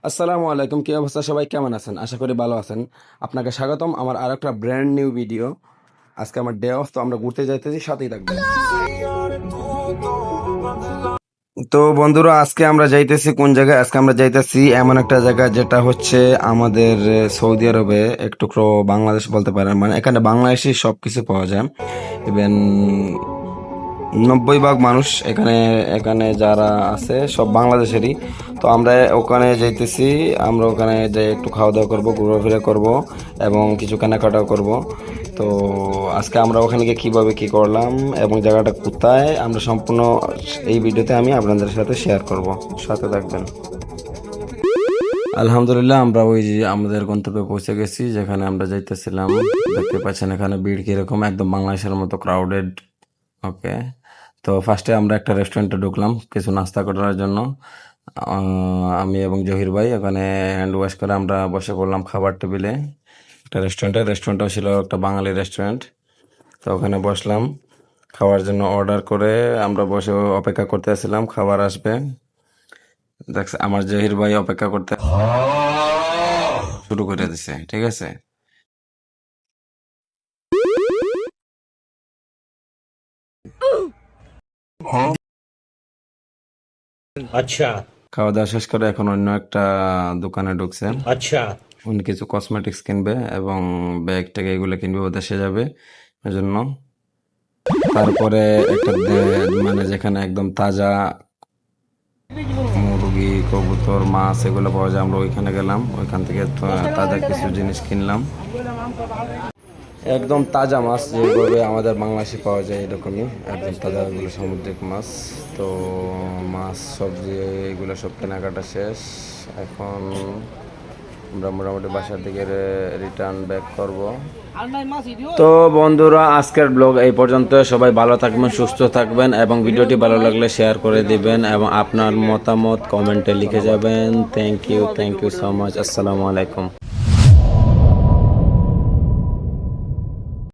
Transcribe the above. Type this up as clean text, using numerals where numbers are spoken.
আসসালামু আলাইকুম, কি অবস্থা? সবাই কেমন আছেন? আশা করি ভালো আছেন। আপনাকে স্বাগতম আমার আর একটা ব্র্যান্ড নিউ ভিডিও। আজকে আমার ডে অফ, তো আমরা ঘুরতে যাইতেছি, সাথেই থাকবেন। তো বন্ধুরা, আজকে আমরা যাইতেছি কোন জায়গায়? আজকে আমরা যাইতেছি এমন একটা জায়গায় যেটা হচ্ছে আমাদের সৌদি আরবে এক টুকরো বাংলাদেশ বলতে পারেন। মানে এখানে বাংলাদেশি সব কিছু পাওয়া যায়। ইভেন 90 ভাগ মানুষ এখানে এখানে যারা আছে সব বাংলাদেশেরই। তো আমরা ওখানে যাইতেছি। আমরা ওখানে যাই একটু খাওয়া দাওয়া করবো, ঘোরাফেরা করব এবং কিছু কেনাকাটাও করব। তো আজকে আমরা ওখানে গিয়ে কীভাবে কী করলাম এবং জায়গাটা কোথায়, আমরা সম্পূর্ণ এই ভিডিওতে আমি আপনাদের সাথে শেয়ার করব। সাথে থাকবেন। আলহামদুলিল্লাহ, আমরা ওই যে আমাদের গন্তব্যে পৌঁছে গেছি, যেখানে আমরা যাইতেছিলাম। দেখতে পাচ্ছেন এখানে ভিড় কিরকম, একদম বাংলাদেশের মতো ক্রাউডেড। ওকে। তো ফার্স্টে আমরা একটা রেস্টুরেন্টে ঢুকলাম কিছু নাস্তা করার জন্য। আমি এবং জহির ভাই ওখানে হ্যান্ড ওয়াশ করে আমরা বসে পড়লাম খাবার টেবিলে। একটা রেস্টুরেন্টটাও ছিল একটা বাঙালি রেস্টুরেন্ট। তো ওখানে বসলাম খাওয়ার জন্য অর্ডার করে। আমরা বসে অপেক্ষা করতে আসছিলাম খাবার আসবে। দেখছে আমার জহির ভাই অপেক্ষা করতে শুরু করে দিছে, ঠিক আছে। अच्छा। খাওয়া দাওয়া শেষ করে এখন অন্য একটা দোকানে ঢুকছে। अच्छा। উনি কিছু কসমেটিক্স কিনবে এবং ব্যাগ ট্যাগ এগুলো কিনবে, ও দেশে যাবে এজন্য। তারপরে একটা মানে যেখানে একদম তাজা মুরগি, কবুতর, মাছ এগুলো পাওয়া যায়, আমরা ওইখানে গেলাম। ওইখান থেকে তাজা কিছু জিনিস কিনলাম। একদম তাজা মাছ যেভাবে আমাদের বাংলাদেশে পাওয়া যায় এরকমই একদম তাজা, এগুলো সামুদ্রিক মাছ। তো মাছ, সবজি এগুলো সব কেনাকাটা শেষ। এখন আমরা মোটামুটি বাসার দিকে রিটার্ন ব্যাক করব। তো বন্ধুরা, আজকের ব্লগ এই পর্যন্ত। সবাই ভালো থাকবেন, সুস্থ থাকবেন এবং ভিডিওটি ভালো লাগলে শেয়ার করে দিবেন এবং আপনার মতামত কমেন্টে লিখে যাবেন। Thank you so much. আসসালামু আলাইকুম।